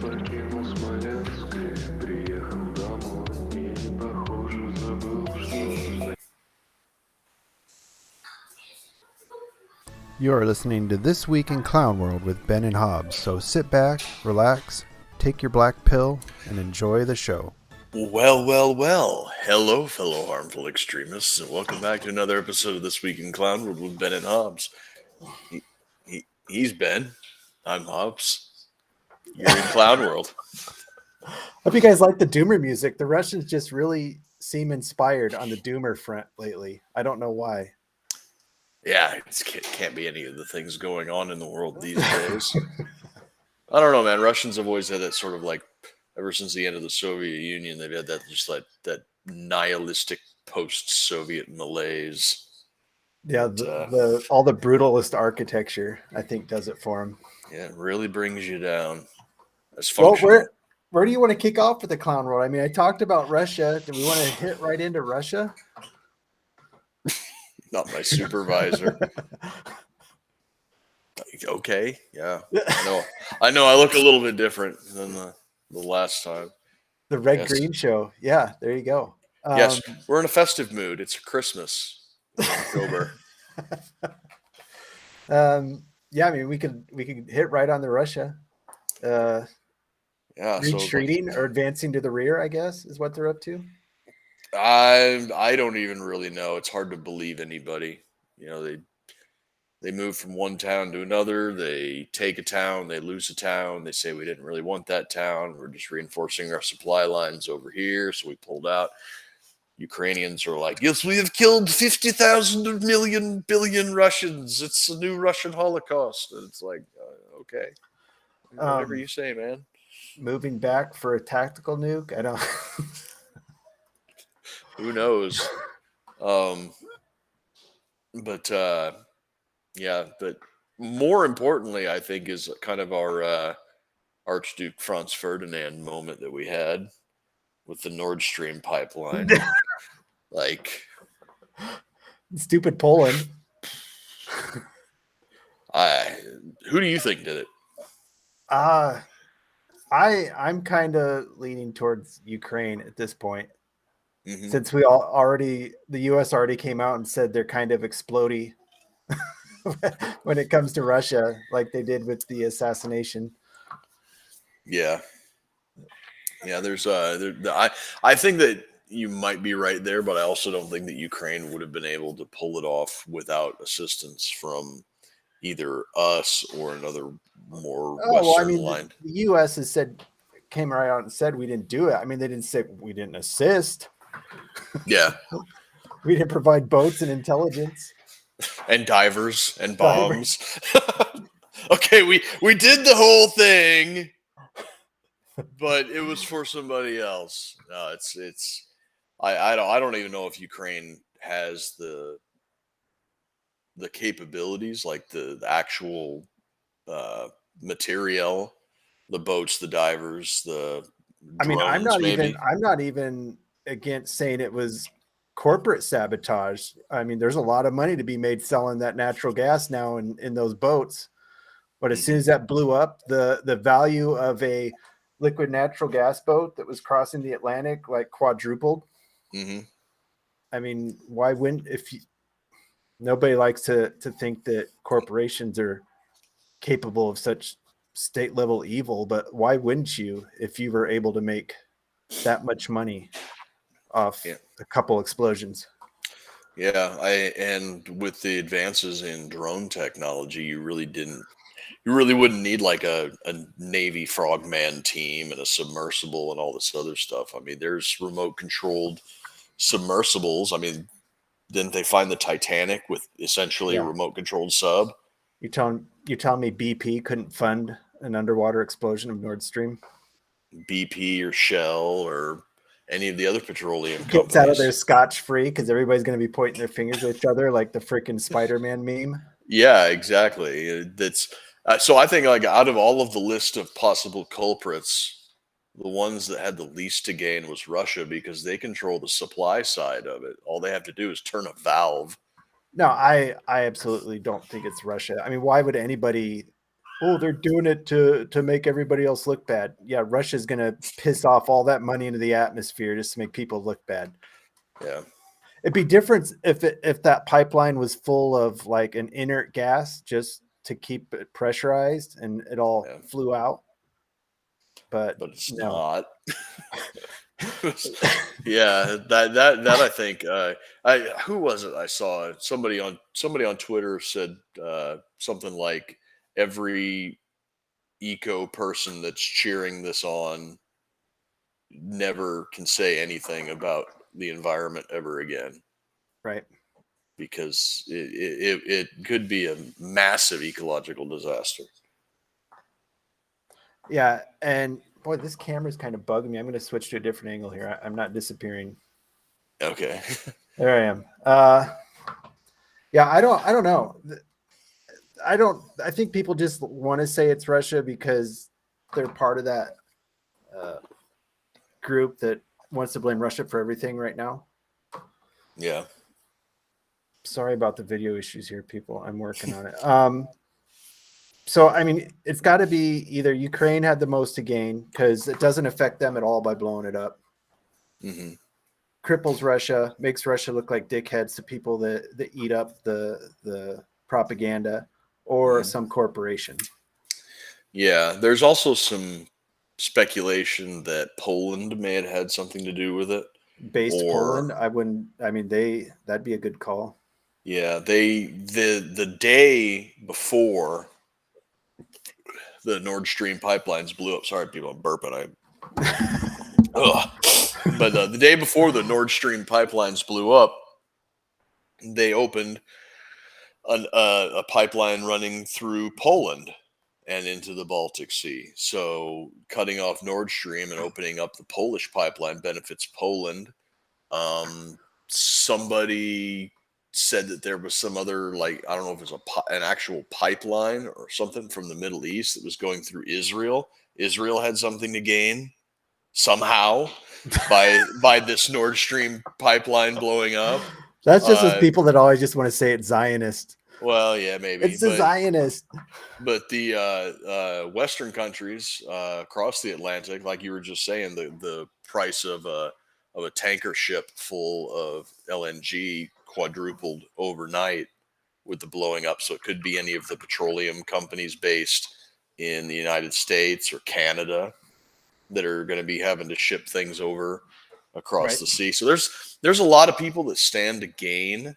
покинул Смоленск и приехал домой. И, похоже, забыл, что... You are listening to This Week in Clown World with Ben and Hobbs, so sit back, relax, take your black pill, and enjoy the show. Well. Hello, fellow harmful extremists, and welcome back to another episode of This Week in Clown World with Ben and Hobbs. He's Ben. I'm Hobbs. You're in Clown World. Hope you guys like the Doomer music. The Russians just really seem inspired on the Doomer front lately. I don't know why. Yeah, it can't be any of the things going on in the world these days. I don't know, man. Russians have always had that sort of like, ever since the end of the Soviet Union, they've had that just like that nihilistic post-Soviet malaise. Yeah, all the brutalist architecture, I think, does it for them. Yeah, it really brings you down. Well, where do you want to kick off with the Clown World? I mean, I talked about Russia. Do we want to hit right into Russia? Not my supervisor. Okay, yeah. I know. I look a little bit different than the last time. The red-green show. Yeah, there you go. Yes, we're in a festive mood. It's Christmas in October. Yeah, I mean, we could hit right on the Russia. Retreating or advancing to the rear, I guess, is what they're up to. I don't even really know. It's hard to believe anybody. You know, they move from one town to another. They take a town. They lose a town. They say we didn't really want that town. We're just reinforcing our supply lines over here, so we pulled out. Ukrainians are like, yes, we have killed 50,000 million billion Russians. It's a new Russian Holocaust. And it's like, okay, whatever you say, man. Moving back for a tactical nuke? I don't. Who knows? But more importantly, I think is kind of our Archduke Franz Ferdinand moment that we had with the Nord Stream pipeline. Like, stupid Poland. Who do you think did it? I'm kind of leaning towards Ukraine at this point. Mm-hmm. Since the U.S. already came out and said they're kind of explodey when it comes to Russia, like they did with the assassination. Yeah. There's I think that you might be right there, but I also don't think that Ukraine would have been able to pull it off without assistance from either us or another more Western line. The U.S. came right out and said we didn't do it. I mean, they didn't say we didn't assist. Yeah. We didn't provide boats and intelligence. And divers and bombs. Okay, we did the whole thing, but it was for somebody else. No, I don't even know if Ukraine has the capabilities, like the actual material, the boats, the divers, the drones. I mean, I'm not even against saying it was corporate sabotage. I mean, there's a lot of money to be made selling that natural gas now in those boats. But as soon as that blew up, the value of a liquid natural gas boat that was crossing the Atlantic like quadrupled. Mm-hmm. I mean, why wouldn't nobody likes to think that corporations are capable of such state level evil, but why wouldn't you if you were able to make that much money off a couple explosions? Yeah, and with the advances in drone technology, you really wouldn't need like a Navy frogman team and a submersible and all this other stuff. I mean, there's remote controlled submersibles. I mean, didn't they find the Titanic with essentially a remote controlled sub? You telling me BP couldn't fund an underwater explosion of Nord Stream? BP or Shell or any of the other petroleum gets companies. Out of there scotch-free because everybody's going to be pointing their fingers at each other like the freaking Spider-Man meme. Yeah, exactly. That's so I think like out of all of the list of possible culprits, the ones that had the least to gain was Russia because they control the supply side of it. All they have to do is turn a valve. No, I absolutely don't think it's Russia. I mean, why would anybody oh, they're doing it to make everybody else look bad. Yeah, Russia's gonna piss off all that money into the atmosphere just to make people look bad. Yeah. It'd be different if that pipeline was full of like an inert gas just to keep it pressurized and it all flew out. But It's no. not. Yeah, that I think who was it I saw? Somebody on Twitter said something like every eco person that's cheering this on never can say anything about the environment ever again. Right. Because it could be a massive ecological disaster. Yeah, and boy, this camera's kind of bugging me. I'm going to switch to a different angle here. I'm not disappearing. Okay. There I am. Yeah, I don't know. I think people just want to say it's Russia because they're part of that group that wants to blame Russia for everything right now. Yeah. Sorry about the video issues here, people. I'm working on it. So, I mean, it's got to be either Ukraine had the most to gain because it doesn't affect them at all by blowing it up. Mm-hmm. Cripples Russia, makes Russia look like dickheads to people that eat up the propaganda or some corporation. Yeah, there's also some speculation that Poland may have had something to do with it. Poland, that'd be a good call. Yeah, the day before the Nord Stream pipelines blew up. Sorry, people, I'm burping. But the day before the Nord Stream pipelines blew up, they opened a pipeline running through Poland and into the Baltic Sea. So cutting off Nord Stream and opening up the Polish pipeline benefits Poland. Somebody said that there was some other, like, I don't know if it was an actual pipeline or something from the Middle East that was going through Israel. Israel had something to gain somehow by this Nord Stream pipeline blowing up. That's just those people that always just want to say it's Zionist. Well, yeah, maybe. It's a Zionist. But the Western countries across the Atlantic, like you were just saying, the price of a tanker ship full of LNG quadrupled overnight with the blowing up. So it could be any of the petroleum companies based in the United States or Canada that are going to be having to ship things over across the sea. So there's a lot of people that stand to gain,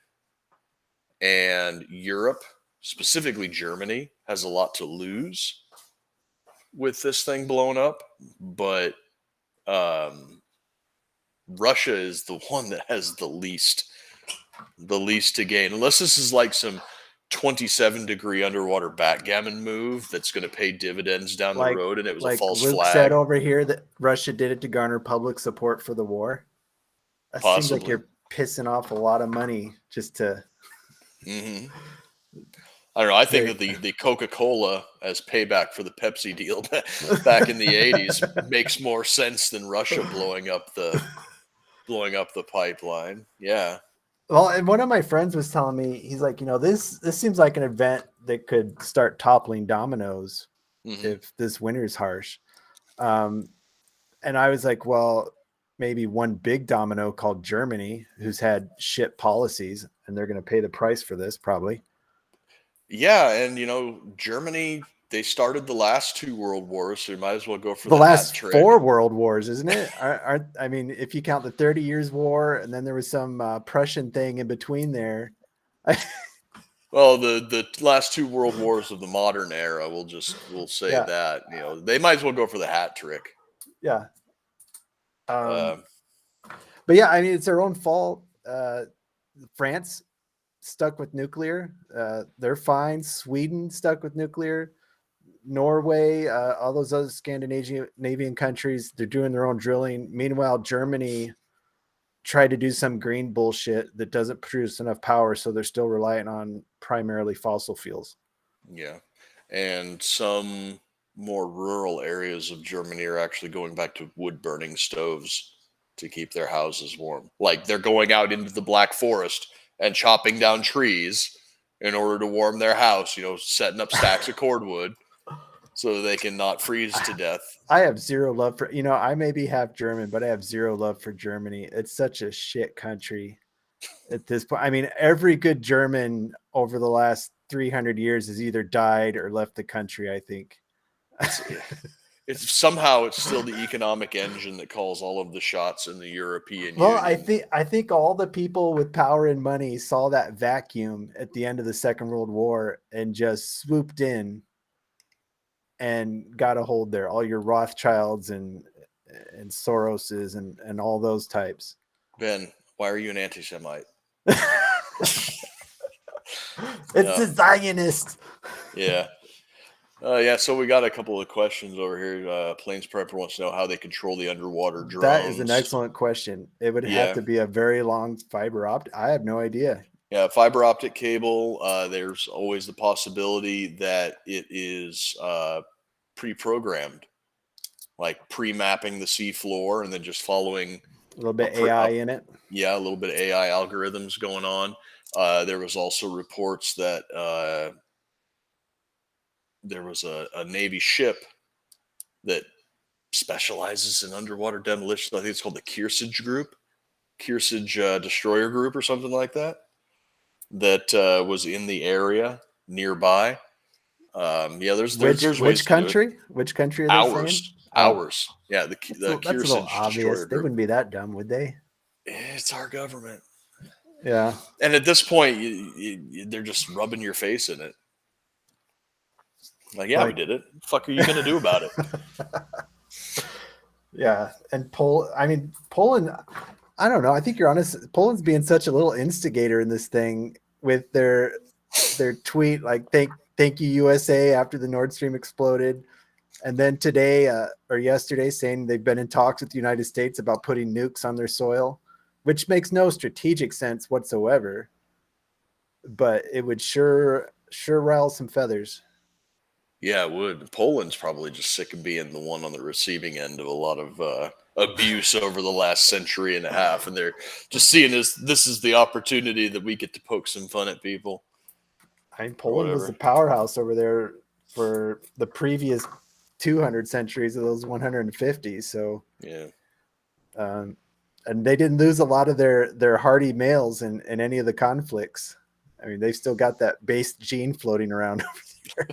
and Europe, specifically Germany, has a lot to lose with this thing blowing up. But Russia is the one that has the least to gain, unless this is like some 27-degree underwater backgammon move that's going to pay dividends down the road, and it was a false Luke flag. Said over here that Russia did it to garner public support for the war. That seems like you're pissing off a lot of money just to. Mm-hmm. I don't know. I think that the Coca-Cola as payback for the Pepsi deal back in the 80s makes more sense than Russia blowing up the pipeline. Yeah. Well, and one of my friends was telling me, he's like, this seems like an event that could start toppling dominoes if this winter's harsh. And I was like, well, maybe one big domino called Germany, who's had shit policies, and they're going to pay the price for this probably. Yeah, and Germany, they started the last 2 world wars, so you might as well go for the last 4 world wars, isn't it? I mean, if you count the 30 Years' War, and then there was some Prussian thing in between there. Well, the last 2 world wars of the modern era, we'll say that. They might as well go for the hat trick. Yeah. But yeah, I mean, it's their own fault. France stuck with nuclear. They're fine. Sweden stuck with nuclear. Norway, all those other Scandinavian countries, they're doing their own drilling. Meanwhile, Germany tried to do some green bullshit that doesn't produce enough power, so they're still reliant on primarily fossil fuels. Yeah. And some more rural areas of Germany are actually going back to wood burning stoves to keep their houses warm. Like they're going out into the Black Forest and chopping down trees in order to warm their house, setting up stacks of cordwood so they can not freeze to death. I have zero love for, I may be half German, but I have zero love for Germany. It's such a shit country at this point. I mean, every good German over the last 300 years has either died or left the country, I think. It's still the economic engine that calls all of the shots in the European Well, Union. I think all the people with power and money saw that vacuum at the end of the Second World War and just swooped in and got a hold there. All your Rothschilds and Soroses and all those types. Ben, why are you an anti-Semite? It's a Zionist. Yeah. Yeah, so we got a couple of questions over here. Plains Prepper wants to know how they control the underwater drones. That is an excellent question. It would Yeah. have to be a very long fiber optic. I have no idea. Yeah, fiber optic cable. There's always the possibility that it is pre-programmed, like pre-mapping the seafloor and then just following. A little bit AI in it. Yeah, a little bit of AI algorithms going on. There was also reports that there was a Navy ship that specializes in underwater demolition. I think it's called the Kearsarge Group, Kearsarge Destroyer Group or something like that, that was in the area nearby. Yeah, there's ways Which to do it. country? Which country are they saying? Ours. Yeah, the That's a little Kearsarge obvious. Destroyer They Group. wouldn't be that dumb, would they? It's our government. Yeah. And at this point, they're just rubbing your face in it. Like, yeah, we did it. The fuck are you going to do about it? Yeah. And Poland, I don't know. I think you're honest. Poland's being such a little instigator in this thing with their tweet, like, thank you, USA, after the Nord Stream exploded. And then today or yesterday saying they've been in talks with the United States about putting nukes on their soil, which makes no strategic sense whatsoever. But it would sure rile some feathers. Yeah, it would. Poland's probably just sick of being the one on the receiving end of a lot of abuse over the last century and a half. And they're just seeing this is the opportunity that we get to poke some fun at people. I mean, Poland was the powerhouse over there for the previous 200 centuries of those 150. So, yeah. And they didn't lose a lot of their hardy males in any of the conflicts. I mean, they've still got that base gene floating around over there.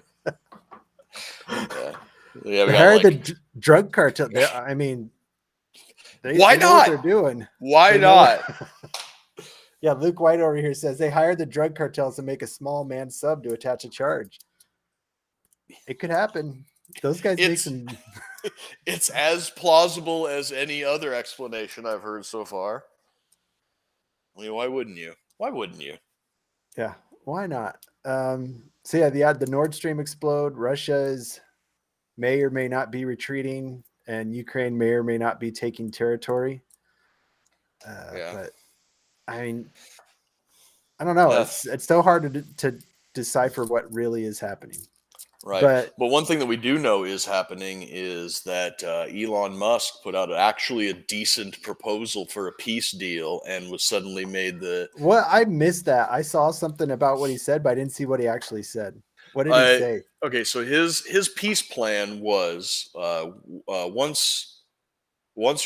Yeah, they hired the drug cartel. I mean, why know not? what they're doing. Why not? Yeah, Luke White over here says they hired the drug cartels to make a small man sub to attach a charge. It could happen. Those guys make some. It's as plausible as any other explanation I've heard so far. I mean, why wouldn't you? Why wouldn't you? Yeah, why not? So yeah, the Nord Stream explode. Russia may or may not be retreating, and Ukraine may or may not be taking territory. But I mean, I don't know. It's so hard to decipher what really is happening. Right. But one thing that we do know is happening is that Elon Musk put out actually a decent proposal for a peace deal and was suddenly made the... Well, I missed that. I saw something about what he said, but I didn't see what he actually said. What did he say? Okay, so his peace plan was once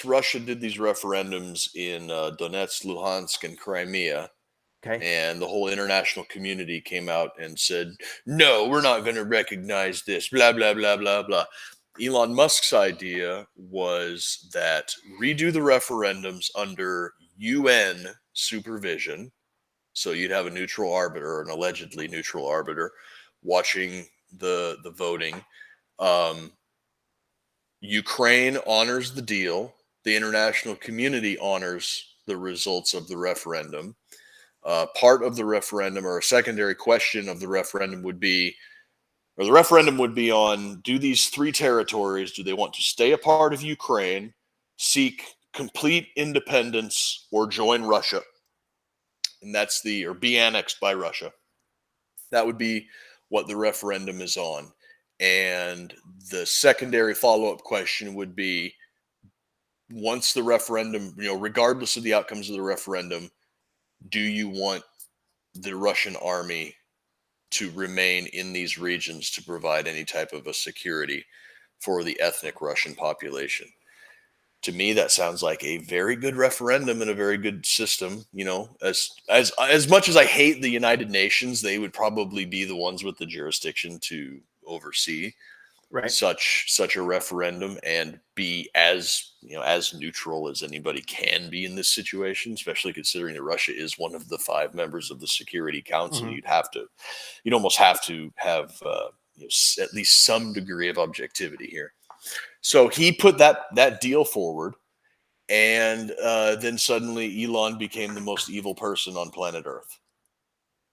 Russia did these referendums in Donetsk, Luhansk, and Crimea, and the whole international community came out and said, no, we're not going to recognize this, blah, blah, blah, blah, blah. Elon Musk's idea was that redo the referendums under UN supervision. So you'd have a neutral arbiter, or an allegedly neutral arbiter, watching the voting. Ukraine honors the deal. The international community honors the results of the referendum. Part of the referendum, or a secondary question of the referendum would be, or the referendum would be on, do these three territories, do they want to stay a part of Ukraine, seek complete independence, or join Russia? And that's or be annexed by Russia. That would be what the referendum is on. And the secondary follow-up question would be, once the referendum, regardless of the outcomes of the referendum, do you want the Russian army to remain in these regions to provide any type of a security for the ethnic Russian population. To me, that sounds like a very good referendum and a very good system. You know, as much as I hate the United Nations, they would probably be the ones with the jurisdiction to oversee Right. such a referendum and be as, you know, as neutral as anybody can be in this situation, especially considering that Russia is one of the 5 members of the Security Council. Mhm. You'd almost have to have you know, at least some degree of objectivity here. So he put that deal forward, and then suddenly Elon became the most evil person on planet Earth.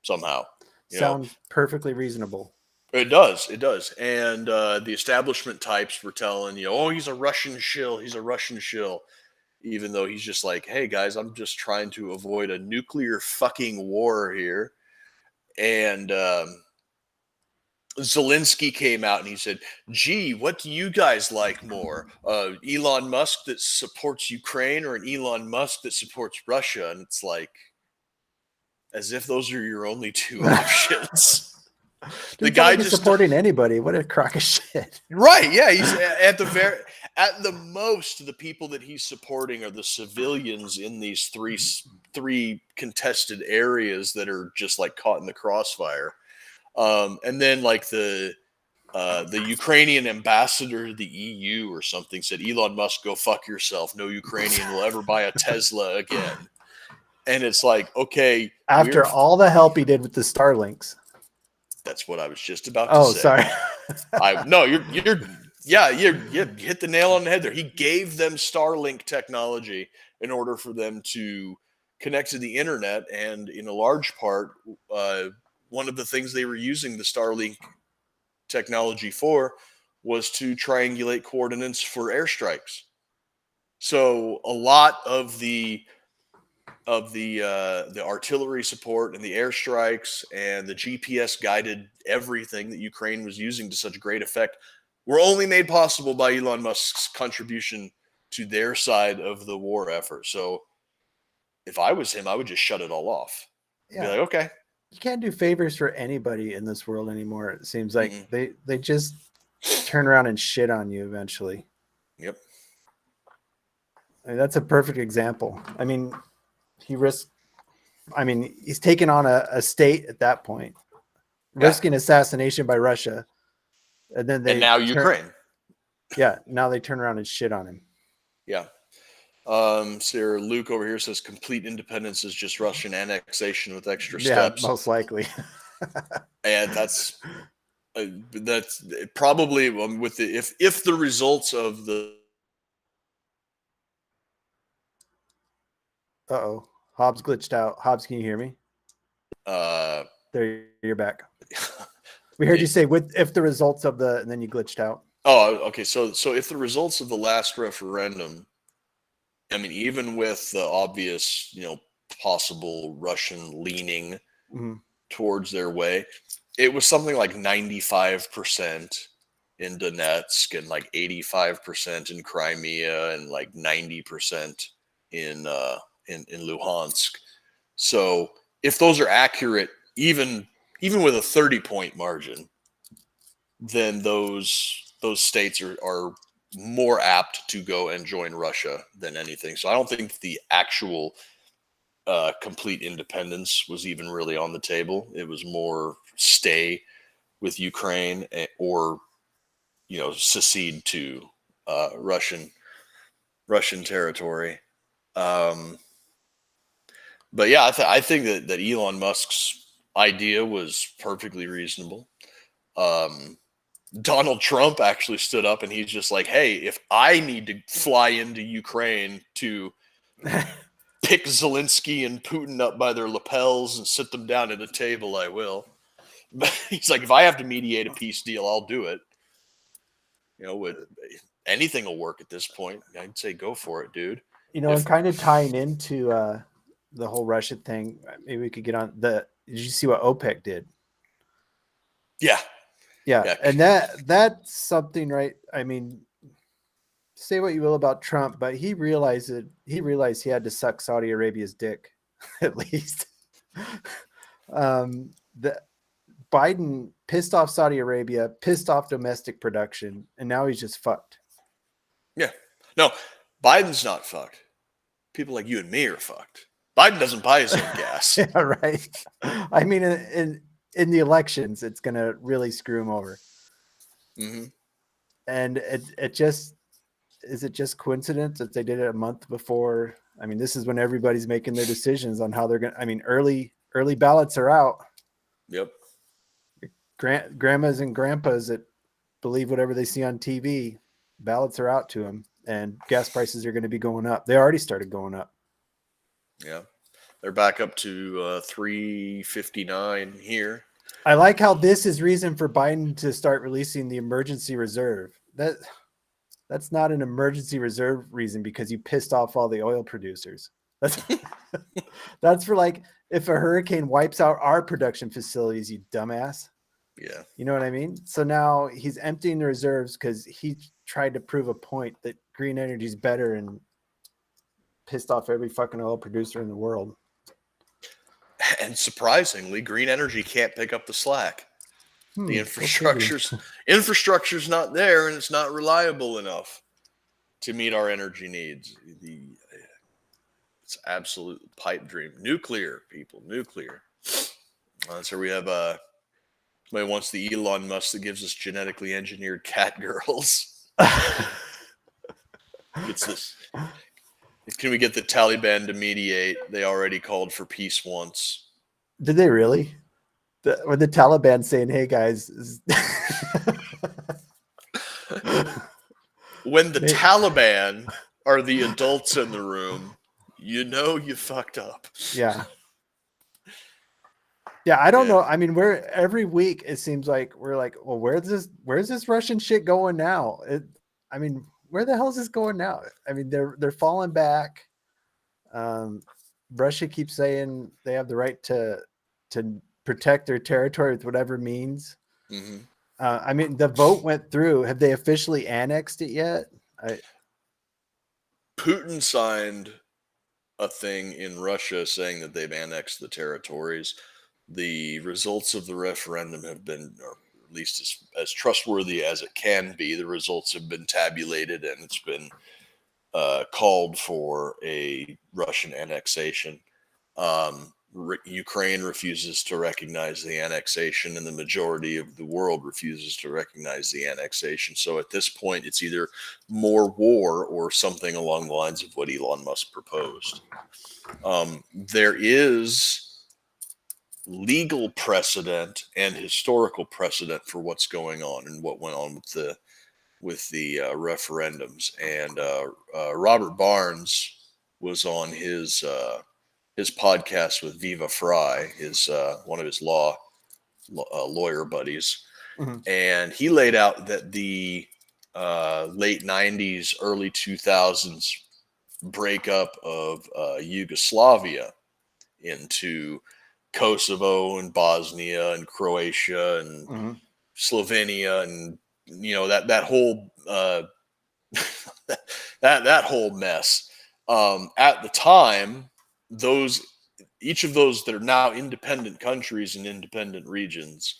Somehow, you know, Sounds perfectly reasonable. it does, and the establishment types were telling you, oh, he's a Russian shill, even though he's just like, hey guys, I'm just trying to avoid a nuclear fucking war here, and Zelensky came out and he said, gee, what do you guys like more? Elon Musk that supports Ukraine or an Elon Musk that supports Russia? And it's like, as if those are your only 2 options. The guy just supporting anybody. What a crock of shit. Right. Yeah. He's at the most, the people that he's supporting are the civilians in these three contested areas that are just like caught in the crossfire. And then like the Ukrainian ambassador to the EU or something said, Elon Musk, go fuck yourself. No Ukrainian will ever buy a Tesla again. And it's like, okay. After all the help he did with the Starlinks. That's what I was just about to say. Oh, sorry. You hit the nail on the head there. He gave them Starlink technology in order for them to connect to the internet. And in a large part, one of the things they were using the Starlink technology for was to triangulate coordinates for airstrikes. So a lot of the artillery support and the airstrikes and the GPS guided everything that Ukraine was using to such great effect were only made possible by Elon Musk's contribution to their side of the war effort. So if I was him, I would just shut it all off. Yeah. Be like, okay. You can't do favors for anybody in this world anymore. It seems like they just turn around and shit on you eventually. Yep. I mean, that's a perfect example. I mean, he's taken on a state at that point, risking assassination by Russia. And now Ukraine. Yeah. Now they turn around and shit on him. Yeah. Sarah Luke over here says complete independence is just Russian annexation with extra steps. Most likely. And that's probably with the if the results of the Hobbs glitched out. Hobbs, can you hear me? There, you're back. We heard you say if the results of and then you glitched out. Oh, okay. So if the results of the last referendum, I mean, even with the obvious, possible Russian leaning towards their way, it was something like 95% in Donetsk and like 85% in Crimea and like 90% in Luhansk. So if those are accurate, even with a 30-point margin, then those states are more apt to go and join Russia than anything. So I don't think the actual complete independence was even really on the table. It was more stay with Ukraine or secede to Russian territory. But yeah, I think that Elon Musk's idea was perfectly reasonable. Donald Trump actually stood up and he's just like, hey, if I need to fly into Ukraine to pick Zelensky and Putin up by their lapels and sit them down at a table, I will. But he's like, if I have to mediate a peace deal, I'll do it. Anything will work at this point. I'd say go for it, dude. I'm kind of tying into the whole Russia thing. Maybe we could get on did you see what OPEC did? Yeah. And that's something, right? I mean, say what you will about Trump, but he realized he had to suck Saudi Arabia's dick, at least. Biden pissed off Saudi Arabia, pissed off domestic production, and now he's just fucked. Yeah. No, Biden's not fucked. People like you and me are fucked. Biden doesn't buy his own gas. Yeah, right. I mean, in the elections, it's going to really screw him over. Mm-hmm. And it just, is it just coincidence that they did it a month before? I mean, this is when everybody's making their decisions on how they're going to, I mean, early ballots are out. Yep. Grandmas and grandpas that believe whatever they see on TV, ballots are out to them, and gas prices are going to be going up. They already started going up. Yeah. They're back up to $3.59 here. I like how this is reason for Biden to start releasing the emergency reserve. That's not an emergency reserve reason because you pissed off all the oil producers. That's for like if a hurricane wipes out our production facilities, you dumbass. Yeah. You know what I mean? So now he's emptying the reserves because he tried to prove a point that green energy is better and pissed off every fucking oil producer in the world. And surprisingly, green energy can't pick up the slack. The okay. infrastructure's not there, and it's not reliable enough to meet our energy needs. It's absolute pipe dream. Nuclear, people, nuclear. So we have somebody wants the Elon Musk that gives us genetically engineered cat girls. It's this. Can we get the Taliban to mediate? They already called for peace once. Did they really? With the Taliban saying, "Hey guys," when the Taliban are the adults in the room, you know you fucked up. Yeah. Yeah, I don't know. I mean, we're every week it seems like we're like, well, where's this Russian shit going now? I mean, where the hell is this going now? I mean, they're falling back. Russia keeps saying they have the right to protect their territory with whatever means. Mm-hmm. I mean, the vote went through. Have they officially annexed it yet? Putin signed a thing in Russia saying that they've annexed the territories. The results of the referendum have been, or at least as trustworthy as it can be, the results have been tabulated, and it's been called for a Russian annexation. Ukraine refuses to recognize the annexation, and the majority of the world refuses to recognize the annexation. So at this point, it's either more war or something along the lines of what Elon Musk proposed. There is legal precedent and historical precedent for what's going on and what went on with the referendums. And Robert Barnes was on his podcast with Viva Fry, his one of his lawyer buddies, and he laid out that the late 90s, early 2000s breakup of Yugoslavia into Kosovo and Bosnia and Croatia and Slovenia and that whole that whole mess. At the time, each of those that are now independent countries and independent regions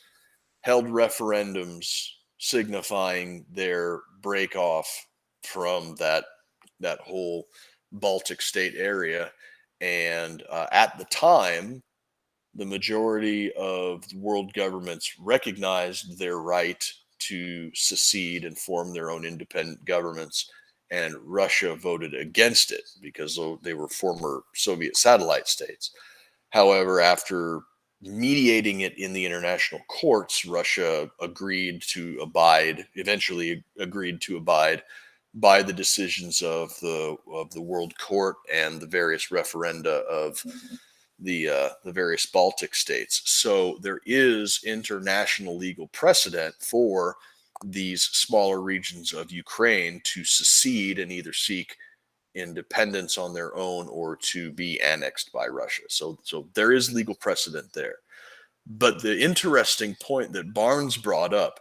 held referendums signifying their break off from that whole Baltic state area. And at the time, the majority of world governments recognized their right to secede and form their own independent governments. And Russia voted against it because they were former Soviet satellite states. However, after mediating it in the international courts, Russia eventually agreed to abide by the decisions of the World Court and the various referenda of the various Baltic states. So there is international legal precedent for these smaller regions of Ukraine to secede and either seek independence on their own or to be annexed by Russia. So there is legal precedent there. But the interesting point that Barnes brought up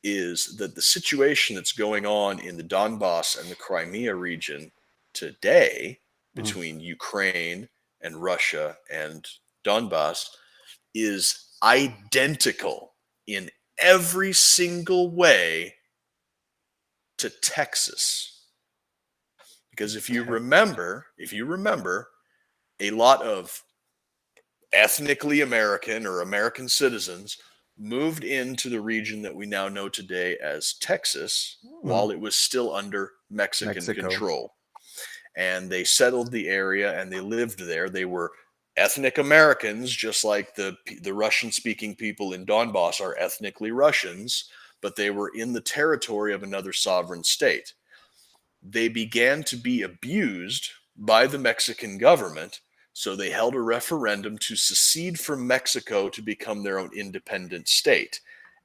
is that the situation that's going on in the Donbass and the Crimea region today between Ukraine and Russia and Donbass is identical in every single way to Texas. Because if you remember, a lot of ethnically American or American citizens moved into the region that we now know today as Texas while it was still under Mexican Mexico. control. And they settled the area and they lived there. They were ethnic Americans, just like the Russian-speaking people in Donbass are ethnically Russians, but they were in the territory of another sovereign state. They began to be abused by the Mexican government, so they held a referendum to secede from Mexico to become their own independent state.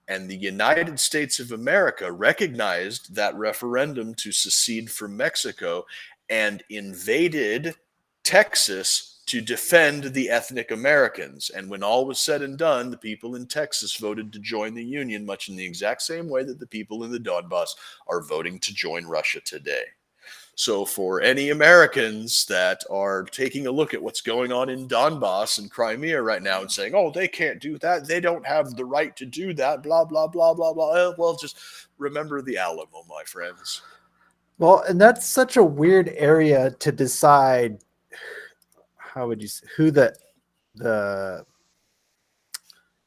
And the United States of America recognized that referendum to secede from Mexico and invaded Texas to defend the ethnic Americans. And when all was said and done, the people in Texas voted to join the Union, much in the exact same way that the people in the Donbass are voting to join Russia today. So for any Americans that are taking a look at what's going on in Donbass and Crimea right now and saying, oh, they can't do that, they don't have the right to do that, blah, blah, blah, blah, blah. Well, just remember the Alamo, my friends. Well, and that's such a weird area to decide. How would you say who the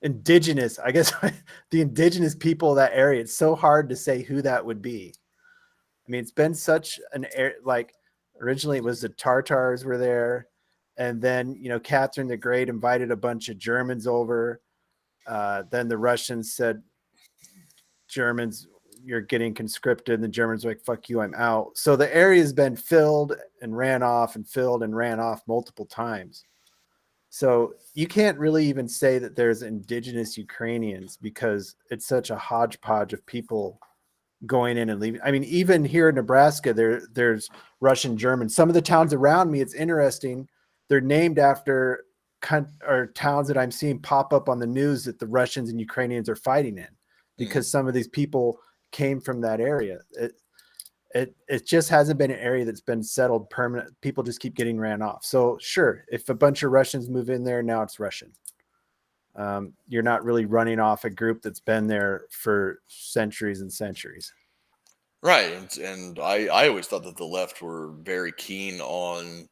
indigenous, I guess, the indigenous people of that area? It's so hard to say who that would be. I mean, it's been such an area, like originally it was the Tartars were there. And then, Catherine the Great invited a bunch of Germans over. Then the Russians said, Germans, you're getting conscripted. And the Germans were like, fuck you, I'm out. So the area has been filled and ran off and filled and ran off multiple times. So you can't really even say that there's indigenous Ukrainians because it's such a hodgepodge of people going in and leaving. I mean, even here in Nebraska, there's Russian, German. Some of the towns around me, it's interesting. They're named after towns that I'm seeing pop up on the news that the Russians and Ukrainians are fighting in, because some of these people came from that area. It just hasn't been an area that's been settled permanent. People just keep getting ran off. So sure, if a bunch of Russians move in there, now it's Russian. You're not really running off a group that's been there for centuries and centuries. Right. And I always thought that the left were very keen on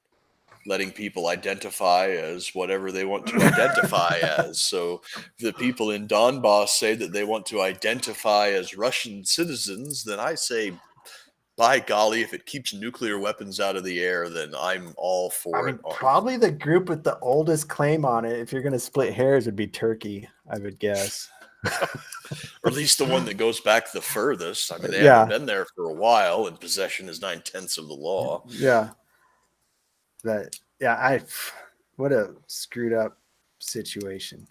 letting people identify as whatever they want to identify as. So the people in Donbass say that they want to identify as Russian citizens, then I say, by golly, if it keeps nuclear weapons out of the air, then I'm all for it. Probably the group with the oldest claim on it, if you're going to split hairs, would be Turkey, I would guess. Or at least the one that goes back the furthest. I mean, they haven't been there for a while, and possession is 9/10 of the law. Yeah. What a screwed up situation.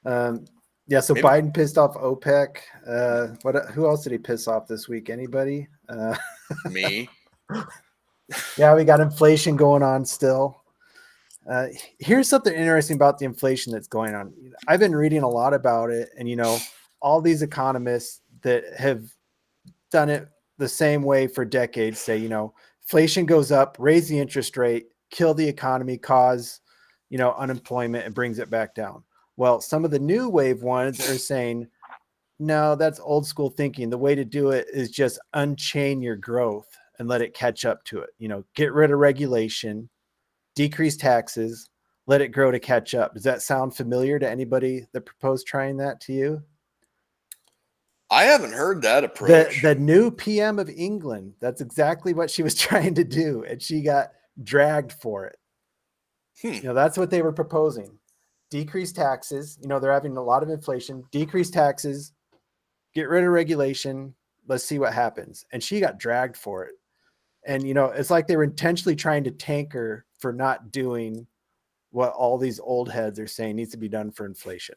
So Biden pissed off OPEC. Who else did he piss off this week? Anybody? Me. Yeah, we got inflation going on still. Here's something interesting about the inflation that's going on. I've been reading a lot about it, and all these economists that have done it the same way for decades say, inflation goes up, raise the interest rate, kill the economy, cause, unemployment, and brings it back down. Well, some of the new wave ones are saying, no, that's old school thinking. The way to do it is just unchain your growth and let it catch up to it. Get rid of regulation, decrease taxes, let it grow to catch up. Does that sound familiar to anybody that proposed trying that to you? I haven't heard that approach. The new PM of England, that's exactly what she was trying to do, and she got dragged for it. That's what they were proposing. Decrease taxes. They're having a lot of inflation. Decrease taxes, get rid of regulation. Let's see what happens. And she got dragged for it. And, it's like they were intentionally trying to tank her for not doing what all these old heads are saying needs to be done for inflation.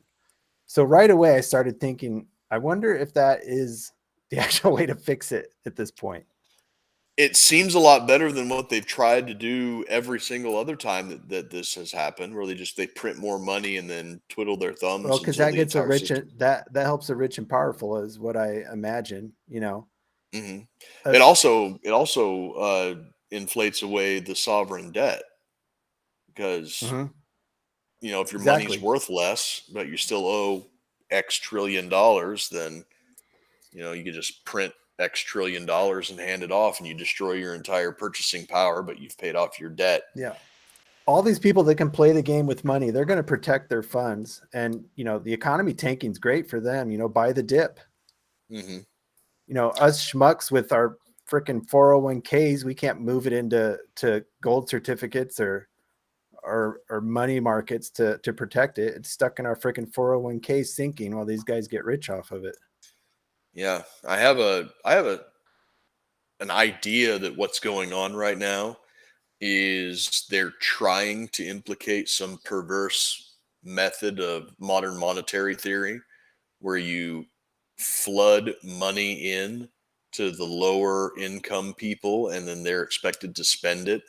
So right away, I started thinking, I wonder if that is the actual way to fix it at this point. It seems a lot better than what they've tried to do every single other time that this has happened, where they print more money and then twiddle their thumbs. Well, because that gets that helps the rich and powerful, is what I imagine. Mm-hmm. It also inflates away the sovereign debt because If your Exactly. money's worth less, but you still owe X trillion dollars, then you could just print X trillion dollars and hand it off, and you destroy your entire purchasing power, but you've paid off your debt. Yeah. All these people that can play the game with money, they're going to protect their funds. And, the economy tanking is great for them, buy the dip. Mm-hmm. Us schmucks with our freaking 401ks, we can't move it into gold certificates or money markets to protect it. It's stuck in our freaking 401k sinking while these guys get rich off of it. Yeah. I have an idea that what's going on right now is they're trying to implicate some perverse method of modern monetary theory where you flood money in to the lower income people, and then they're expected to spend it,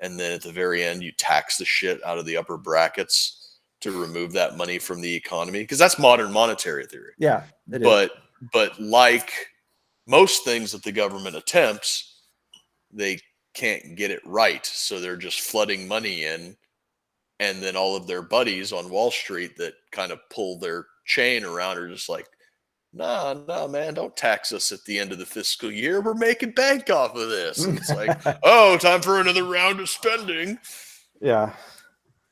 and then at the very end you tax the shit out of the upper brackets to remove that money from the economy, because that's modern monetary theory. Yeah, it is. But like most things that the government attempts, they can't get it right, so they're just flooding money in, and then all of their buddies on Wall Street that kind of pull their chain around are just like, no, man, don't tax us at the end of the fiscal year. We're making bank off of this. And it's like, oh, time for another round of spending. Yeah.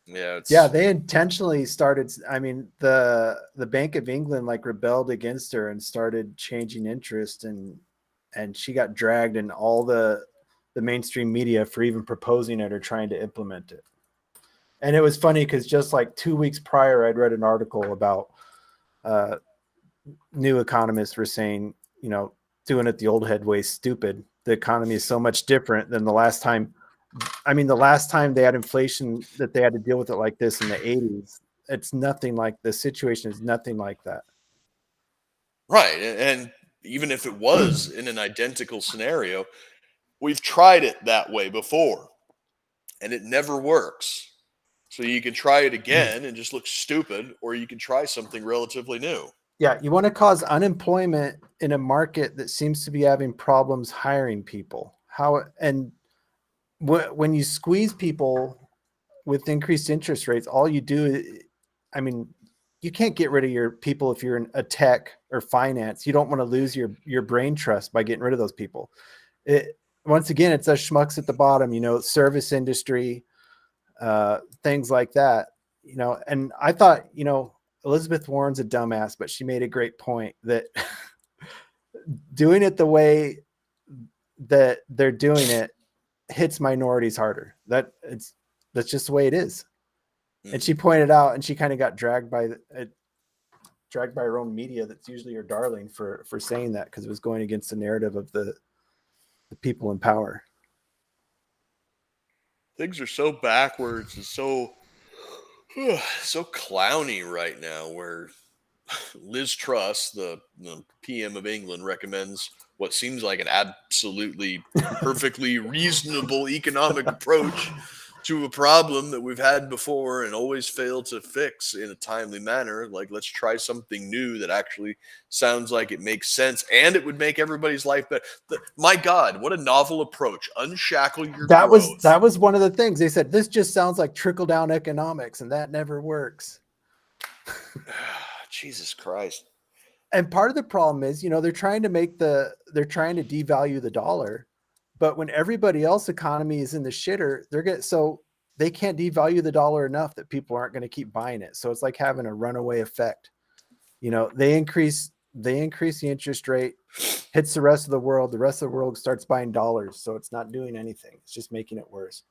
Yeah. They intentionally started. I mean, the Bank of England rebelled against her and started changing interest, and she got dragged in all the mainstream media for even proposing it or trying to implement it. And it was funny because just 2 weeks prior, I'd read an article about new economists were saying, doing it the old head way is stupid. The economy is so much different than the last time. I mean, the last time they had inflation that they had to deal with it like this in the 80s, it's nothing like the situation is nothing like that. Right. And even if it was in an identical scenario, we've tried it that way before and it never works. So you can try it again and just look stupid, or you can try something relatively new. Yeah, you want to cause unemployment in a market that seems to be having problems hiring people. When you squeeze people with increased interest rates, all you do, I mean, you can't get rid of your people if you're in a tech or finance. You don't want to lose your brain trust by getting rid of those people. Once again, it's us schmucks at the bottom, service industry, things like that, and I thought, Elizabeth Warren's a dumbass, but she made a great point that doing it the way that they're doing it hits minorities harder. That's just the way it is. And she pointed out, and she kind of got dragged by her own media. That's usually her darling for saying that, because it was going against the narrative of the people in power. Things are so backwards and so clowny right now, where Liz Truss, the PM of England, recommends what seems like an absolutely perfectly reasonable economic approach to a problem that we've had before and always failed to fix in a timely manner. Like, let's try something new that actually sounds like it makes sense and it would make everybody's life better. My God, what a novel approach. Unshackle your growth. That was one of the things they said. This just sounds like trickle down economics, and that never works. Jesus Christ. And part of the problem is, they're trying to devalue the dollar, but when everybody else economy is in the shitter, so they can't devalue the dollar enough that people aren't going to keep buying it. So it's like having a runaway effect. They increase the interest rate, hits the rest of the world. The rest of the world starts buying dollars. So it's not doing anything. It's just making it worse.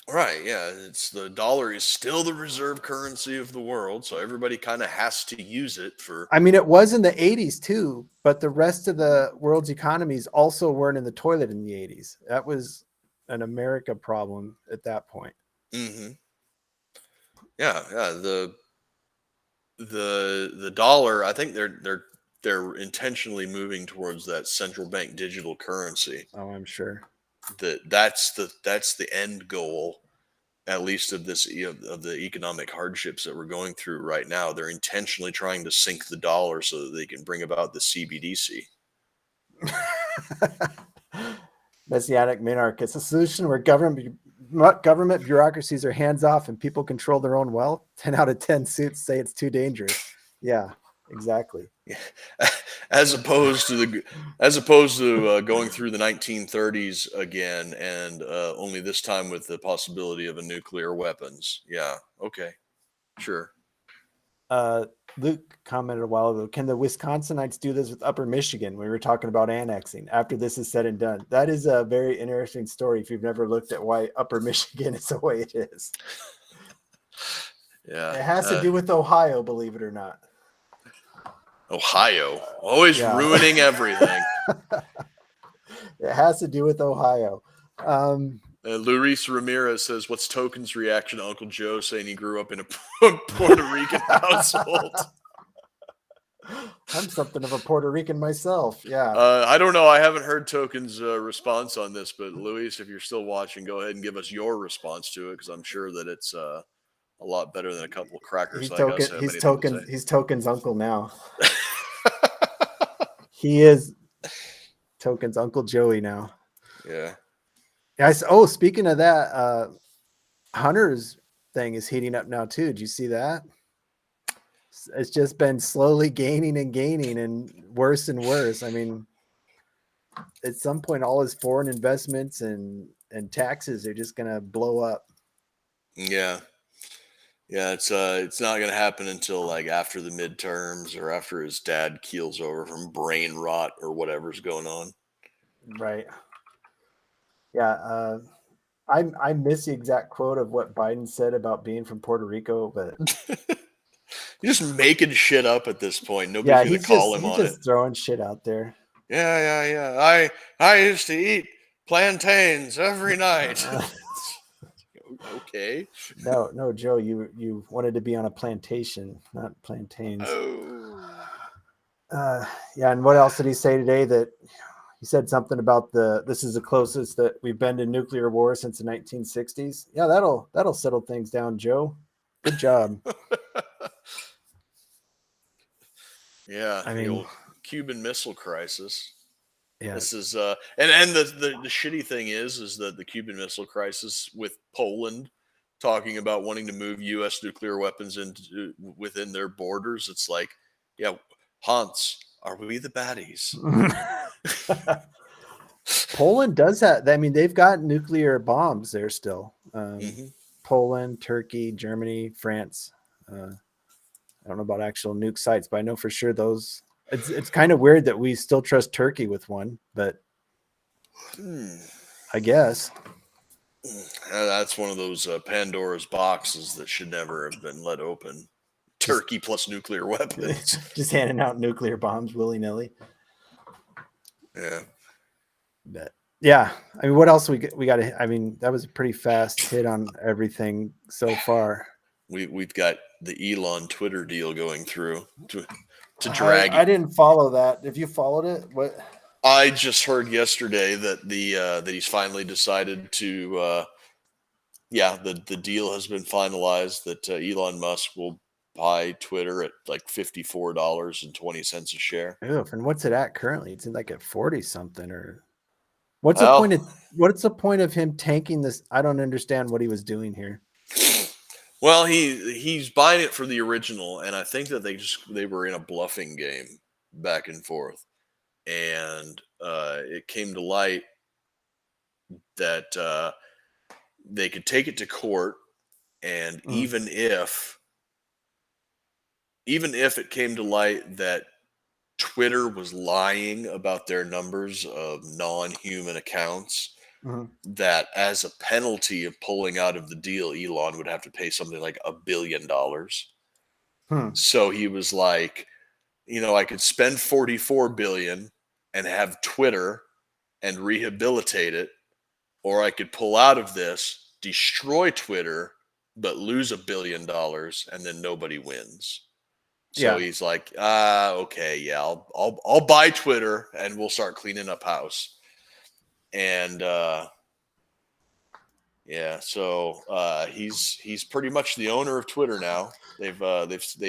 Right, yeah. The dollar is still the reserve currency of the world, so everybody kind of has to use it for. I mean, it was in the 80s too, but the rest of the world's economies also weren't in the toilet in the 80s. That was an America problem at that point. Mm-hmm. Yeah. The dollar, I think they're intentionally moving towards that central bank digital currency. Oh, I'm sure. That's the end goal, at least of this of the economic hardships that we're going through right now. They're intentionally trying to sink the dollar so that they can bring about the CBDC. Messianic minarchist, a solution where government what government bureaucracies are hands off and people control their own wealth. 10 out of 10 suits say it's too dangerous. Yeah, exactly. as opposed to going through the 1930s again, and only this time with the possibility of a nuclear weapons. Yeah. Okay. Sure. Luke commented a while ago, can the Wisconsinites do this with Upper Michigan? We were talking about annexing after this is said and done. That is a very interesting story if you've never looked at why Upper Michigan is the way it is. Yeah. It has to do with Ohio, believe it or not. Ohio. Always ruining everything. It has to do with Ohio. Luis Ramirez says, what's Token's reaction to Uncle Joe saying he grew up in a Puerto Rican household? I'm something of a Puerto Rican myself. Yeah. I don't know. I haven't heard Token's response on this, but Luis, if you're still watching, go ahead and give us your response to it, because I'm sure that it's a lot better than a couple of crackers. He's Token's uncle now. He is Token's Uncle Joey now. Yeah. Speaking of that, Hunter's thing is heating up now too. Did you see that? It's just been slowly gaining and worse and worse. I mean, at some point, all his foreign investments and taxes are just going to blow up. Yeah. Yeah, it's not going to happen until like after the midterms or after his dad keels over from brain rot or whatever's going on. Right. Yeah. I miss the exact quote of what Biden said about being from Puerto Rico, but you're just making shit up at this point. Nobody's going to call him on it. He's just throwing shit out there. Yeah. I used to eat plantains every night. Okay. No, Joe, you wanted to be on a plantation, not plantains. Oh. Yeah, and what else did he say today? That he said something about this is the closest that we've been to nuclear war since the 1960s. Yeah, that'll settle things down, Joe. Good job. Yeah, I mean, the old Cuban Missile Crisis. Yeah. This is and the shitty thing is that the Cuban Missile Crisis with Poland talking about wanting to move U.S. nuclear weapons into within their borders. It's like, yeah, Hans, are we the baddies? Poland does that. I mean, they've got nuclear bombs there still. Poland, Turkey, Germany, France. I don't know about actual nuke sites, but I know for sure those. It's kind of weird that we still trust Turkey with one, but I guess that's one of those Pandora's boxes that should never have been let open. Turkey plus nuclear weapons. Just handing out nuclear bombs willy-nilly. Yeah. But yeah, I mean, what else we got to? I mean, that was a pretty fast hit on everything so far. We've got the Elon Twitter deal going through to drag. I didn't follow that. Have you followed it? What? I just heard yesterday that that he's finally decided to. The deal has been finalized that Elon Musk will buy Twitter at like $54.20 a share. Oof, and what's it at currently? It's in like at 40 something or. What's the point of him tanking this? I don't understand what he was doing here. Well, he's buying it for the original, and I think that they were in a bluffing game back and forth, and it came to light that they could take it to court, and even if it came to light that Twitter was lying about their numbers of non-human accounts, that as a penalty of pulling out of the deal, Elon would have to pay something like $1 billion. So he was like, I could spend $44 billion and have Twitter and rehabilitate it, or I could pull out of this, destroy Twitter, but lose $1 billion, and then nobody wins. So he's like, okay, yeah, I'll buy Twitter and we'll start cleaning up house. And so he's pretty much the owner of Twitter now. They've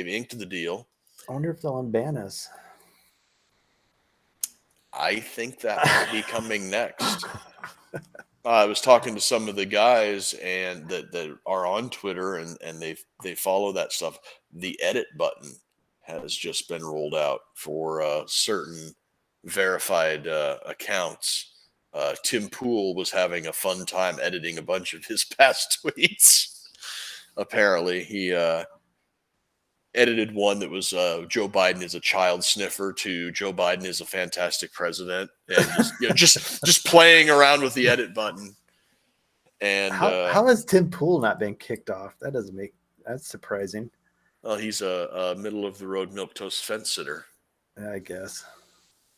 inked the deal. I wonder if they'll unban us. I think that might be coming next. I was talking to some of the guys and that are on Twitter and they follow that stuff. The edit button has just been rolled out for certain verified accounts. Tim Pool was having a fun time editing a bunch of his past tweets. Apparently, he edited one that was Joe Biden is a child sniffer to Joe Biden is a fantastic president, and just playing around with the edit button. And how has Tim Pool not been kicked off? That's surprising. well, he's a middle of the road milquetoast fence sitter. I guess.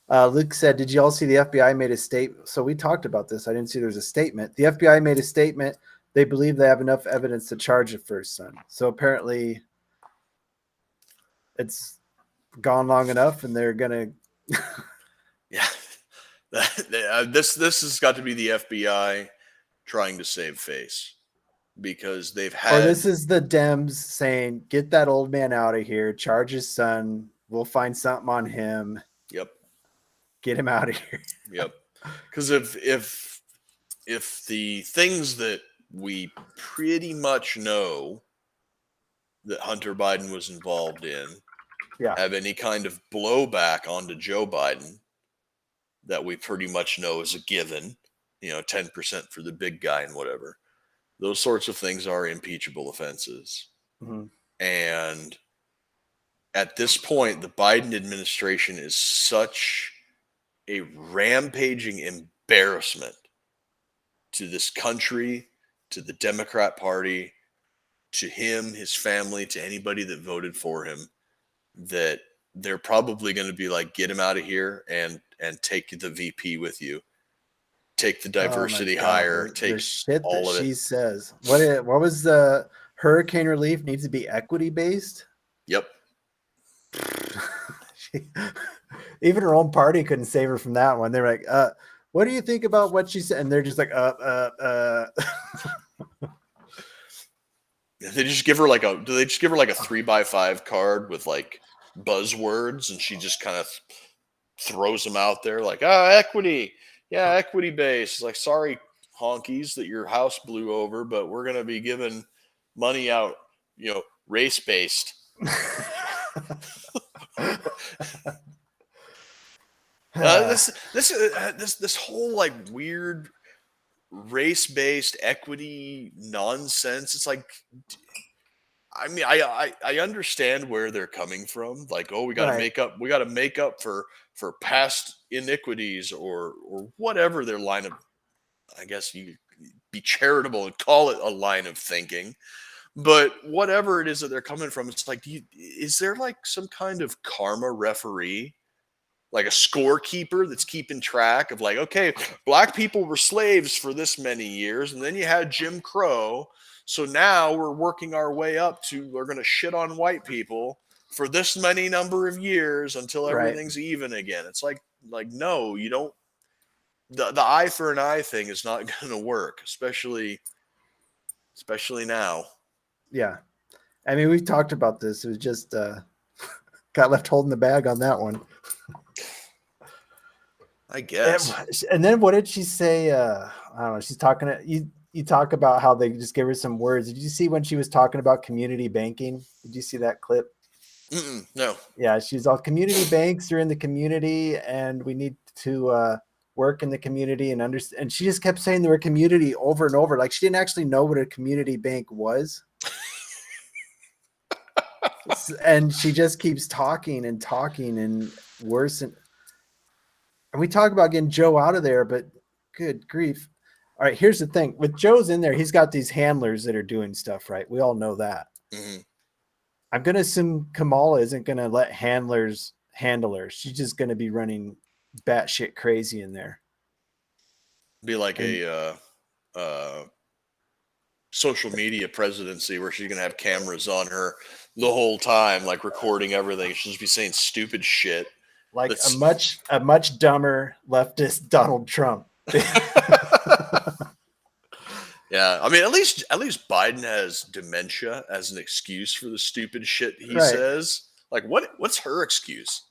Luke said, "Did you all see the FBI made a statement?" So we talked about this. I didn't see there's a statement. The FBI made a statement. They believe they have enough evidence to charge the first son. So apparently, it's gone long enough, and they're gonna. Yeah, this has got to be the FBI trying to save face because they've had. Or this is the Dems saying, "Get that old man out of here. Charge his son. We'll find something on him. Yep. Get him out of here." Yep. Because if the things that we pretty much know that Hunter Biden was involved in have any kind of blowback onto Joe Biden that we pretty much know is a given, 10% for the big guy and whatever. Those sorts of things are impeachable offenses. Mm-hmm. And at this point, the Biden administration is such a rampaging embarrassment to this country, to the Democrat Party, to him, his family, to anybody that voted for him, that they're probably going to be like, get him out of here and take the VP with you. Take the diversity hire. Take the shit all that of she it. says. What was the hurricane relief needs to be equity based? Yep. Even her own party couldn't save her from that one. They're like, what do you think about what she said? And they're just like, They just give her like a 3x5 card with like buzzwords, and she just kind of throws them out there like, equity. Yeah, equity based. Like, sorry, honkies, that your house blew over, but we're going to be giving money out, race based. This whole like weird race-based equity nonsense. It's like, I mean, I understand where they're coming from. Like, we got to make up for past iniquities or whatever their line of, I guess you be charitable and call it a line of thinking. But whatever it is that they're coming from, it's like, is there like some kind of karma referee? Like a scorekeeper that's keeping track of like, okay, black people were slaves for this many years, and then you had Jim Crow. So now we're working our way up to, we're going to shit on white people for this many number of years until everything's even again. It's like, no, you don't. The eye for an eye thing is not going to work, especially now. Yeah. I mean, we've talked about this. It was just got left holding the bag on that one. I guess. And then what did she say? I don't know. She's talking to you. You talk about how they just gave her some words. Did you see when she was talking about community banking? Did you see that clip? No. Yeah, she's all, community banks are in the community, and we need to work in the community and understand. And she just kept saying the word community over and over. Like she didn't actually know what a community bank was. And she just keeps talking and worse. And we talk about getting Joe out of there, but good grief. All right, here's the thing. With Joe's in there, he's got these handlers that are doing stuff, right? We all know that. Mm-hmm. I'm going to assume Kamala isn't going to let handlers handle her. She's just going to be running batshit crazy in there. Be like a social media presidency where she's going to have cameras on her the whole time, like recording everything. She'll just be saying stupid shit. Like a much dumber leftist Donald Trump. Yeah, I mean, at least Biden has dementia as an excuse for the stupid shit he says. Like, what's her excuse?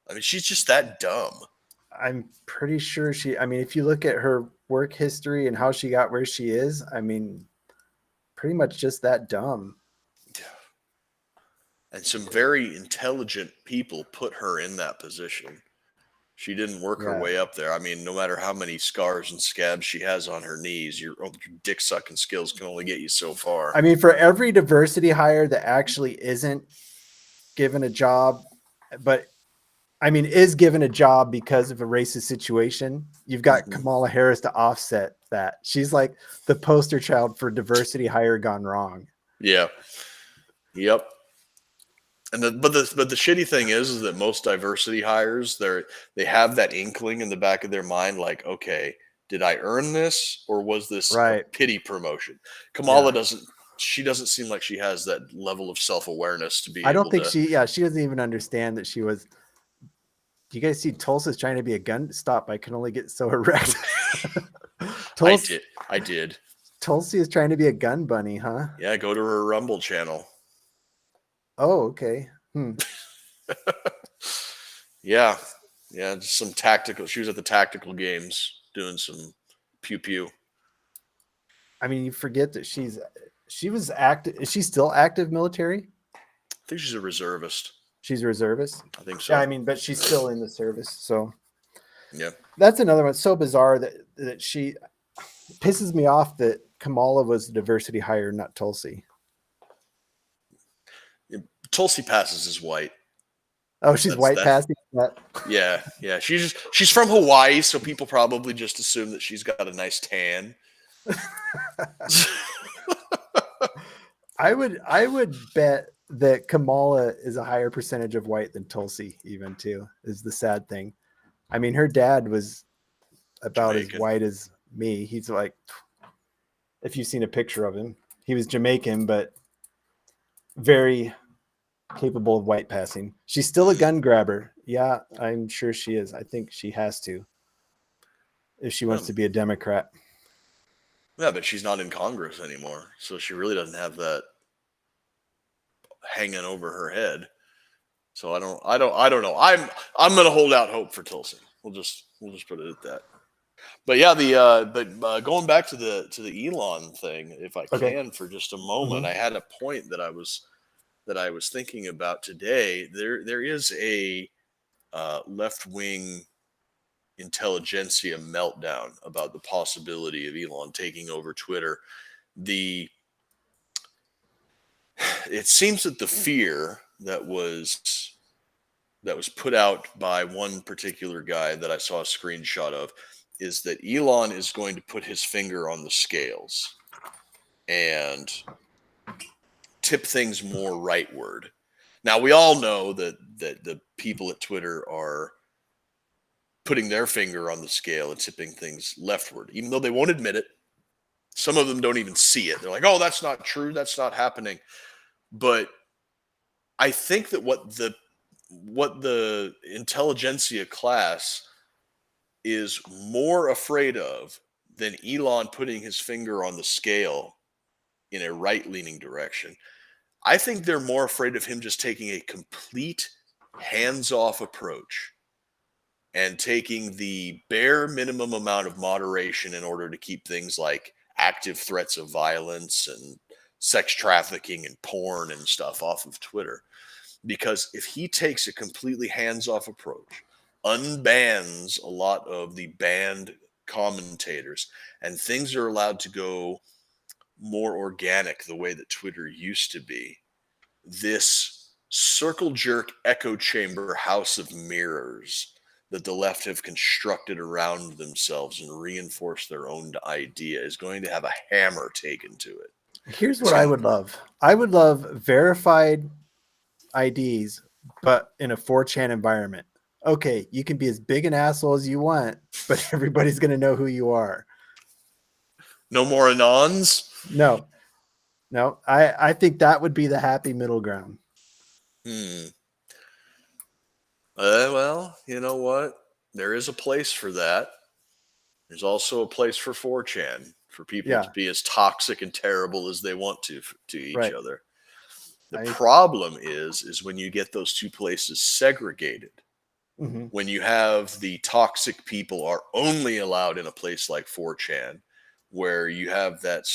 I mean, she's just that dumb. I'm pretty sure I mean, if you look at her work history and how she got where she is, I mean, pretty much just that dumb. And some very intelligent people put her in that position. She didn't work her Yeah. way up there. I mean, no matter how many scars and scabs she has on her knees, your dick sucking skills can only get you so far. I mean, for every diversity hire that actually isn't given a job, but I mean, is given a job because of a racist situation, you've got Mhm. Kamala Harris to offset that. She's like the poster child for diversity hire gone wrong. Yeah. Yep. And but the shitty thing is that most diversity hires, they have that inkling in the back of their mind, like, okay, did I earn this or was this a Right. pity promotion? Kamala Yeah. doesn't seem like she has that level of self-awareness to be I don't able think to. she doesn't even understand that she was. Do you guys see Tulsa's trying to be a gun? Stop. I can only get so erect. I did. Tulsi is trying to be a gun bunny, huh? Yeah, go to her Rumble channel. Oh, okay. Yeah. Yeah, just some tactical. She was at the tactical games doing some pew pew. I mean, you forget that she was active. Is she still active military? I think she's a reservist. She's a reservist. I think so. Yeah, I mean, but she's still in the service. So Yeah. that's another one. It's so bizarre that she pisses me off that Kamala was a diversity hire, not Tulsi. Tulsi passes as white. Oh, she's That's- white that's- passing. That. Yeah. She's from Hawaii, so people probably just assume that she's got a nice tan. I would bet that Kamala is a higher percentage of white than Tulsi, even too, is the sad thing. I mean, her dad was about Jamaican. as white as me. He's like, if you've seen a picture of him, he was Jamaican, but very capable of white passing. She's still a gun grabber. Yeah, I'm sure she is. I think she has to if she wants to be a Democrat. Yeah, but she's not in Congress anymore, so she really doesn't have that hanging over her head. So I don't know. I'm gonna hold out hope for Tulsi. We'll just put it at that. But yeah, going back to the Elon thing, if I Okay. can for just a moment, I had a point that I was thinking about today. There is a left wing intelligentsia meltdown about the possibility of Elon taking over Twitter. It seems that the fear that was put out by one particular guy that I saw a screenshot of is that Elon is going to put his finger on the scales and tip things more rightward. Now, we all know that the people at Twitter are putting their finger on the scale and tipping things leftward, even though they won't admit it. Some of them don't even see it. They're like, oh, that's not true. That's not happening. But I think that what the intelligentsia class is more afraid of than Elon putting his finger on the scale in a right-leaning direction, I think they're more afraid of him just taking a complete hands-off approach and taking the bare minimum amount of moderation in order to keep things like active threats of violence and sex trafficking and porn and stuff off of Twitter. Because if he takes a completely hands-off approach, unbans a lot of the banned commentators, and things are allowed to go more organic the way that Twitter used to be, this circle jerk echo chamber house of mirrors that the left have constructed around themselves and reinforced their own idea is going to have a hammer taken to it. Here's what I would love. I would love verified IDs, but in a 4chan environment. Okay, you can be as big an asshole as you want, but everybody's going to know who you are. No more anons? No, I think that would be the happy middle ground. Well, you know what? There is a place for that. There's also a place for 4chan, for people to be as toxic and terrible as they want to each other. The problem is when you get those two places segregated, Mhm. when you have the toxic people are only allowed in a place like 4chan, where you have that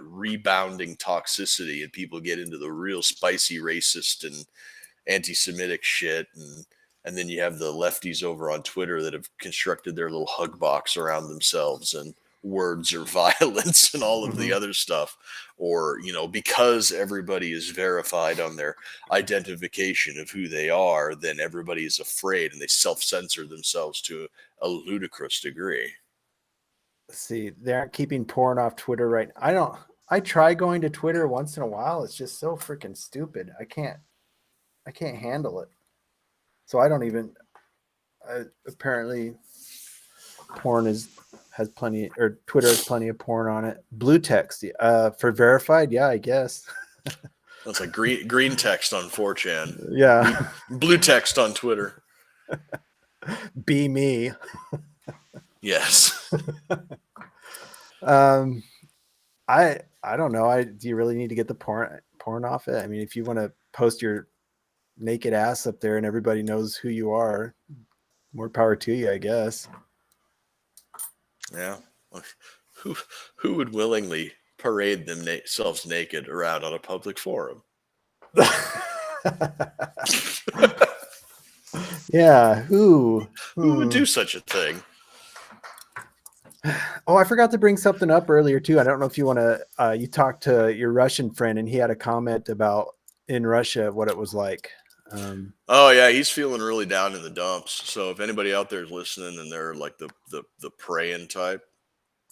rebounding toxicity and people get into the real spicy racist and anti-Semitic shit, and then you have the lefties over on Twitter that have constructed their little hug box around themselves and words or violence and all of the Mhm. other stuff, or because everybody is verified on their identification of who they are, then everybody is afraid and they self-censor themselves to a ludicrous degree. See, they aren't keeping porn off Twitter right. I try going to Twitter once in a while. It's just so freaking stupid. I can't handle it. So I don't even apparently porn has plenty, or Twitter has plenty of porn on it. Blue text for verified, yeah, I guess. That's like green text on 4chan, Yeah. blue text on Twitter. Be me. Yes. I don't know. Do you really need to get the porn off it? I mean, if you want to post your naked ass up there and everybody knows who you are, more power to you, I guess. Yeah. Who would willingly parade themselves naked around on a public forum? Yeah. Who would do such a thing? Oh, I forgot to bring something up earlier too. I don't know if you want to. You talked to your Russian friend, and he had a comment about in Russia what it was like. Oh yeah, he's feeling really down in the dumps. So if anybody out there is listening and they're like the praying type,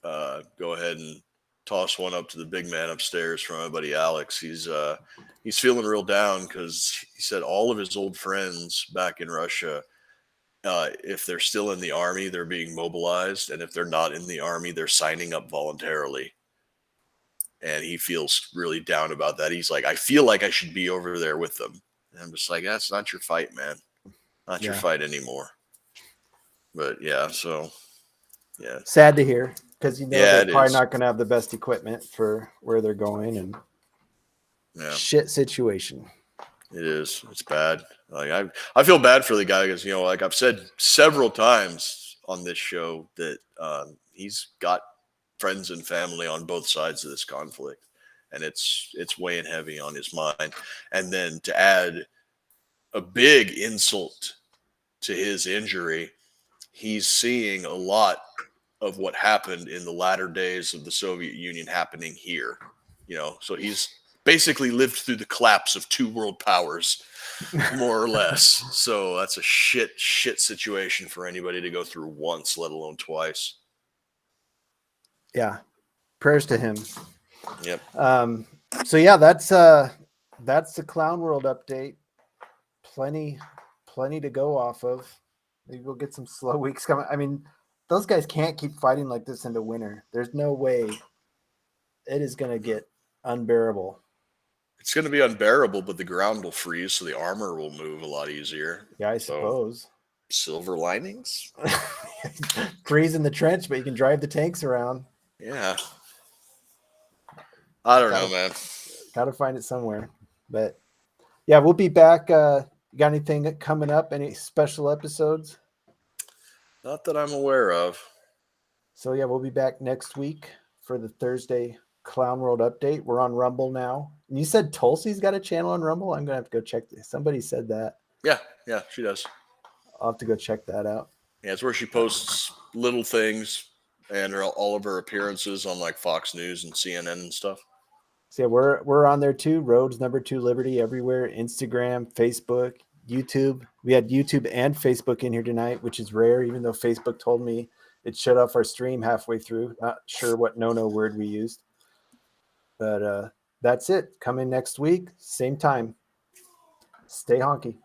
go ahead and toss one up to the big man upstairs from my buddy Alex. He's feeling real down because he said all of his old friends back in Russia, if they're still in the army, they're being mobilized, and if they're not in the army, they're signing up voluntarily. And he feels really down about that. He's like, I feel like I should be over there with them. And I'm just like, that's not your fight, man. Not your fight anymore. But yeah, so yeah. Sad to hear, because they're probably is. not going to have the best equipment for where they're going, and shit situation. It is. It's bad. Like I feel bad for the guy because like I've said several times on this show that he's got friends and family on both sides of this conflict, and it's weighing heavy on his mind. And then to add a big insult to his injury, he's seeing a lot of what happened in the latter days of the Soviet Union happening here. So he's basically lived through the collapse of two world powers, more or less. So that's a shit situation for anybody to go through once, let alone twice. Yeah. Prayers to him. Yep. So yeah, that's the Clown World update. Plenty to go off of. Maybe we'll get some slow weeks coming. I mean, those guys can't keep fighting like this into winter. There's no way. It is going to get unbearable. It's going to be unbearable, but the ground will freeze, so the armor will move a lot easier. Yeah, I suppose. Silver linings? Freeze in the trench, but you can drive the tanks around. Yeah. I don't know, man. Got to find it somewhere. But yeah, we'll be back. You got anything coming up? Any special episodes? Not that I'm aware of. So yeah, we'll be back next week for the Thursday Clown World update. We're on Rumble now. And you said Tulsi's got a channel on Rumble? I'm going to have to go check this. Somebody said that. Yeah, she does. I'll have to go check that out. Yeah, it's where she posts little things and all of her appearances on like Fox News and CNN and stuff. So yeah, we're on there too. Rhodes #2 Liberty everywhere. Instagram, Facebook, YouTube. We had YouTube and Facebook in here tonight, which is rare, even though Facebook told me it shut off our stream halfway through. Not sure what no word we used. But that's it. Come in next week, same time. Stay honky.